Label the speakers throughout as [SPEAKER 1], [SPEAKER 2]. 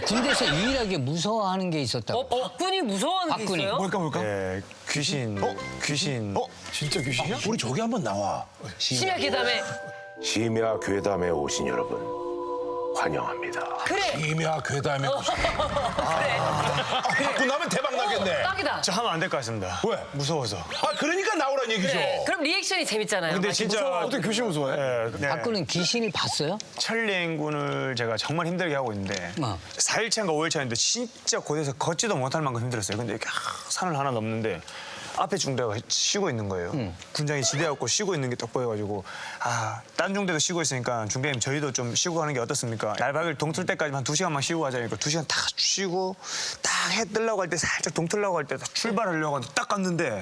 [SPEAKER 1] 군대에서 유일하게 무서워하는 게 있었다고.
[SPEAKER 2] 박군이 무서워하는
[SPEAKER 1] 박군이.
[SPEAKER 2] 게 있어요?
[SPEAKER 3] 뭘까?
[SPEAKER 4] 네, 귀신. 귀신.
[SPEAKER 3] 진짜 귀신이야? 우리 저기 한번 나와.
[SPEAKER 2] 심야 괴담에.
[SPEAKER 5] 심야 괴담에 오신 여러분 환영합니다.
[SPEAKER 2] 그래.
[SPEAKER 3] 이미야 괴담에. 받고 나면 대박 나겠네.
[SPEAKER 2] 딱이다.
[SPEAKER 4] 저 하면 안 될 것 같습니다.
[SPEAKER 3] 왜?
[SPEAKER 4] 무서워서.
[SPEAKER 3] 아 그러니까 나오란 얘기죠.
[SPEAKER 2] 그래. 그럼 리액션이 재밌잖아요.
[SPEAKER 4] 근데
[SPEAKER 2] 마치
[SPEAKER 4] 진짜
[SPEAKER 2] 무서워.
[SPEAKER 3] 어떻게 귀신 무서워해?
[SPEAKER 4] 네.
[SPEAKER 1] 박군은 귀신을 봤어요?
[SPEAKER 4] 천리행군을 제가 정말 힘들게 하고 있는데
[SPEAKER 1] 어.
[SPEAKER 4] 4일차인가 5일차인데 진짜 고대에서 걷지도 못할 만큼 힘들었어요. 근데 이렇게 산을 하나 넘는데 앞에 중대가 쉬고 있는 거예요. 군장이 지대하고 쉬고 있는 게 딱 보여가지고 딴 중대도 쉬고 있으니까 중대님 저희도 좀 쉬고 가는 게 어떻습니까? 얄박을 동틀 때까지만 2시간만 쉬고 가자니까 2시간 딱 쉬고 딱 해 뜨려고 할 때 살짝 동틀려고 할 때 출발하려고 하는데 딱 갔는데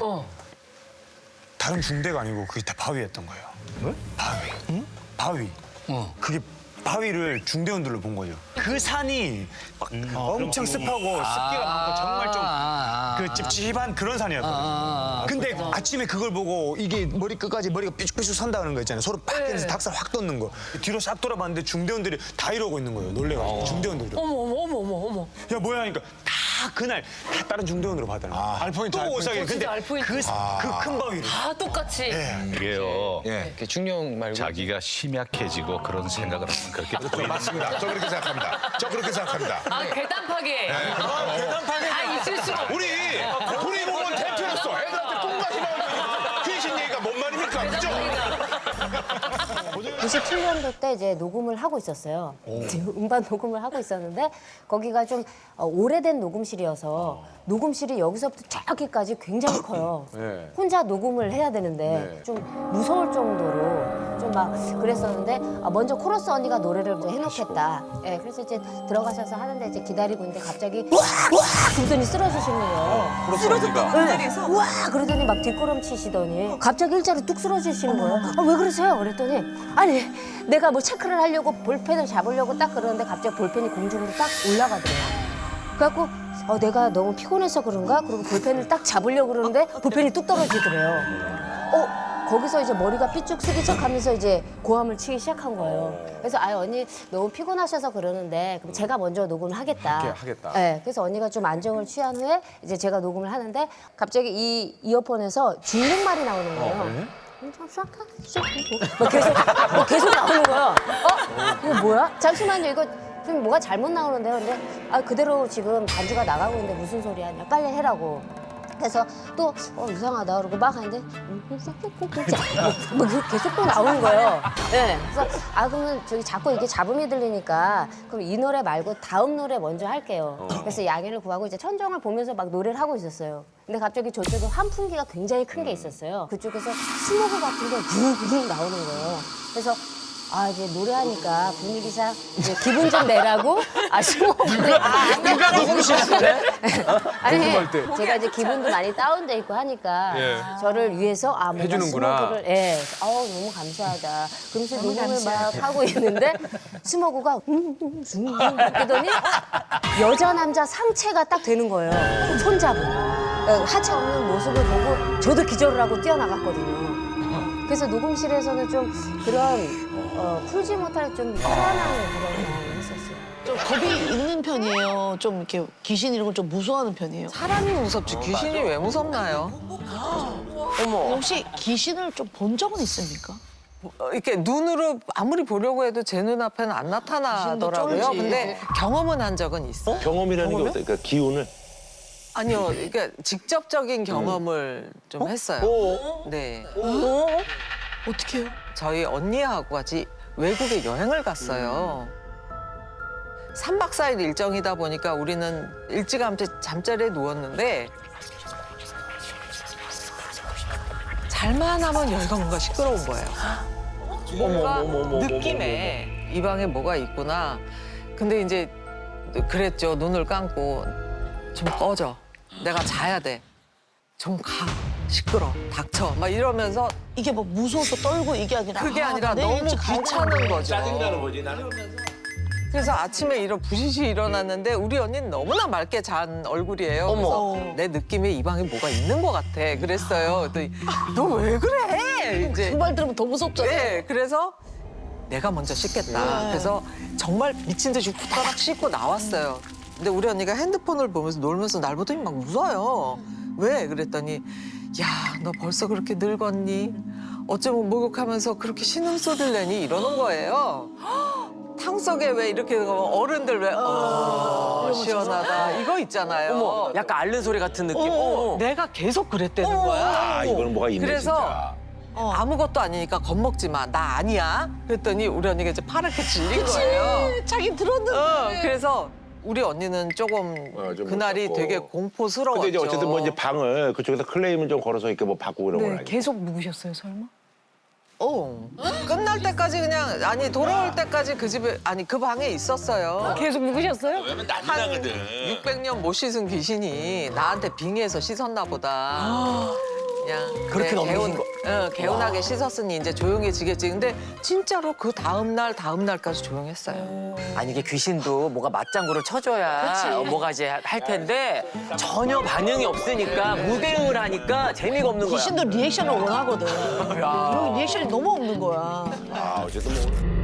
[SPEAKER 4] 다른 중대가 아니고 그게 다 바위였던 거예요. 바위. 바위. 그게 바위를 중대원들로 본 거죠. 그 산이 막 엄청 습하고 습기가 많고 정말 좀 그 찝찝한 그런 산이었거든요. 근데 아침에 그걸 보고 이게 머리 끝까지 머리가 삐죽삐죽 선다는 거 있잖아요. 서로 빡 해서 닭살 확 돋는 거. 뒤로 싹 돌아봤는데 중대원들이 다 이러고 있는 거예요. 놀래가지고 중대원들이.
[SPEAKER 2] 어머.
[SPEAKER 4] 야 뭐야 하니까 다 그날 다 다른 중대원으로 받더라고요.
[SPEAKER 3] 알포인트,
[SPEAKER 4] 또 오사기. 근데
[SPEAKER 2] 진짜 알포인트.
[SPEAKER 4] 그 큰 바위를.
[SPEAKER 2] 다 똑같이.
[SPEAKER 6] 이게요.
[SPEAKER 3] 예.
[SPEAKER 7] 중령 말고
[SPEAKER 6] 자기가 심약해지고 그런 생각을 하면 그렇게 보이는
[SPEAKER 3] 맞습니다. 저 그렇게 생각합니다. 저 그렇게 생각합니다.
[SPEAKER 2] 괴담 파괴.
[SPEAKER 4] 대단하게.
[SPEAKER 2] 다 있을 수.
[SPEAKER 3] 우리 보면 대표로서 애들한테 똥맛이 나오면 귀신 얘기가 뭔 말입니까? 그죠?
[SPEAKER 8] 97년도 때 이제 녹음을 하고 있었어요. 음반 녹음을 하고 있었는데 거기가 좀 오래된 녹음실이어서 녹음실이 여기서부터 저기까지 굉장히 커요. 혼자 녹음을 해야 되는데 좀 무서울 정도로 좀 막 그랬었는데 먼저 코러스 언니가 노래를 이제 해놓겠다. 예, 그래서 이제 들어가셔서 하는데 이제 기다리고 있는데 갑자기 와 그러더니 쓰러지시는 거예요. 쓰러졌다고? 네. 와 그러더니 막 뒷걸음치시더니 갑자기 일자로 뚝 쓰러지시는 거예요. 왜 그러세요? 그랬더니 아니 내가 뭐 체크를 하려고 볼펜을 잡으려고 딱 그러는데 갑자기 볼펜이 공중으로 딱 올라가더래요. 그래갖고 내가 너무 피곤해서 그런가? 그리고 볼펜을 딱 잡으려고 그러는데 볼펜이 뚝 떨어지더래요. 거기서 이제 머리가 삐쭉 쓰기 시작하면서 이제 고함을 치기 시작한 거예요. 그래서 언니 너무 피곤하셔서 그러는데 그럼 제가 먼저 녹음을 하겠다. 네, 그래서 언니가 좀 안정을 취한 후에 이제 제가 녹음을 하는데 갑자기 이 이어폰에서 중국말이 나오는 거예요. 계속 나오는 거예요. 이거 뭐야? 잠시만요. 이거 좀 뭐가 잘못 나오는데요. 근데 그대로 지금 반주가 나가고 있는데 무슨 소리야? 빨리 해라고. 그래서 또 이상하다 그러고 막 하는데 뭐 계속 또 나오는 거예요. 네. 그래서 그러면 저기 자꾸 이게 잡음이 들리니까 그럼 이 노래 말고 다음 노래 먼저 할게요. 그래서 양해를 구하고 이제 천정을 보면서 막 노래를 하고 있었어요. 근데 갑자기 저쪽에 환풍기가 굉장히 큰 게 있었어요. 그쪽에서 스모그 같은 게 부릉부릉 나오는 거예요. 그래서 이제 노래하니까 분위기상 이제 기분 좀 내라고
[SPEAKER 7] 누가 녹음실인데?
[SPEAKER 8] 아니 제가 이제 기분도 많이 다운돼 있고 하니까 저를 위해서 뭔가
[SPEAKER 7] 해주는구나.
[SPEAKER 8] 스모그를 너무 감사하다. 그러면서 녹음을 막 하고 있는데 스모그가 하더니 여자 남자 상체가 딱 되는 거예요. 손잡은 하체 없는 모습을 보고 저도 기절을 하고 뛰어나갔거든요. 그래서 녹음실에서는 좀 그런 풀지 못할 좀 불안한 그런 경험을 했었어요.
[SPEAKER 9] 좀 겁이 있는 편이에요. 좀 이렇게 귀신 이런 걸 좀 무서워하는 편이에요.
[SPEAKER 7] 사람이 무섭지 귀신이 왜 무섭나요?
[SPEAKER 9] 혹시 귀신을 좀 본 적은 있습니까?
[SPEAKER 7] 이렇게 눈으로 아무리 보려고 해도 제 눈앞에는 안 나타나더라고요.
[SPEAKER 9] 쫄지.
[SPEAKER 7] 근데 경험은 한 적은 있어.
[SPEAKER 5] 경험이라는 게 어때요? 그러니까 기운을
[SPEAKER 7] 아니요, 그러니까 직접적인 경험을 좀 했어요. 네,
[SPEAKER 9] 어떻게 해요?
[SPEAKER 7] 저희 언니하고 같이 외국에 여행을 갔어요. 3박 4일 일정이다 보니까 우리는 일찌감치 잠자리에 누웠는데 잘만 하면 여기가 뭔가 시끄러운 거예요. 뭔가 느낌에 이 방에 뭐가 있구나. 근데 이제 그랬죠. 눈을 감고 좀 꺼져. 내가 자야 돼. 좀 가. 시끄러. 닥쳐. 막 이러면서
[SPEAKER 9] 이게 뭐 무서워서 떨고 이게 아니라
[SPEAKER 7] 그게 아니라
[SPEAKER 9] 내일
[SPEAKER 7] 너무
[SPEAKER 9] 일찍 가야
[SPEAKER 7] 귀찮은
[SPEAKER 9] 되는데.
[SPEAKER 7] 거죠. 짜증나는 거지 나는. 그래서 아침에 부시시 일어났는데 우리 언니는 너무나 맑게 잔 얼굴이에요. 그래서 내 느낌에 이 방에 뭐가 있는 것 같아. 그랬어요. 그랬더니 너 왜 그래? 이제
[SPEAKER 9] 그 말 들으면 더 무섭잖아요.
[SPEAKER 7] 네, 그래서 내가 먼저 씻겠다. 그래서 정말 미친 듯이 후다닥 씻고 나왔어요. 근데 우리 언니가 핸드폰을 보면서 놀면서 날 보더니 막 웃어요. 왜? 그랬더니 야, 너 벌써 그렇게 늙었니? 어쩌면 목욕하면서 그렇게 신음소리를 내니? 이러는 거예요. 탕 속에 왜 이렇게 어른들 왜 시원하다 이거 있잖아요.
[SPEAKER 2] 어머, 약간 앓는 소리 같은 느낌. 어머.
[SPEAKER 7] 내가 계속 그랬다는 거야.
[SPEAKER 5] 아, 이거는 뭐가 있네,
[SPEAKER 7] 그래서
[SPEAKER 5] 진짜.
[SPEAKER 7] 아무것도 아니니까 겁먹지 마. 나 아니야. 그랬더니 우리 언니가 이제 파랗게 질린 거예요.
[SPEAKER 9] 자기 들었는데.
[SPEAKER 7] 그래서 우리 언니는 조금
[SPEAKER 5] 좀
[SPEAKER 7] 그날이
[SPEAKER 5] 무섭고.
[SPEAKER 7] 되게 공포스러웠죠.
[SPEAKER 5] 근데 이제 어쨌든 뭐 이제 방을 그쪽에서 클레임을 좀 걸어서 이렇게 뭐 바꾸고 이런 건 아니에요.
[SPEAKER 2] 계속 묵으셨어요, 설마?
[SPEAKER 7] 끝날 때까지 그냥 아니 돌아올 때까지 그 집에 아니 그 방에 있었어요.
[SPEAKER 2] 계속 묵으셨어요?
[SPEAKER 7] 한 600년 못 씻은 귀신이 나한테 빙의해서 씻었나 보다. 그냥
[SPEAKER 2] 그렇게
[SPEAKER 7] 그래,
[SPEAKER 2] 넘기신 거.
[SPEAKER 7] 개운하게 씻었으니 이제 조용해지겠지. 근데 진짜로 그 다음 날까지 조용했어요.
[SPEAKER 2] 아니 이게 귀신도 뭐가 맞장구를 쳐줘야 뭐가 이제 할 텐데 전혀 반응이 없으니까 무대응을 하니까 재미가 없는 거야.
[SPEAKER 9] 귀신도 리액션을 원하거든. 여기 리액션이 너무 없는 거야.
[SPEAKER 5] 아, 어쨌든 뭐.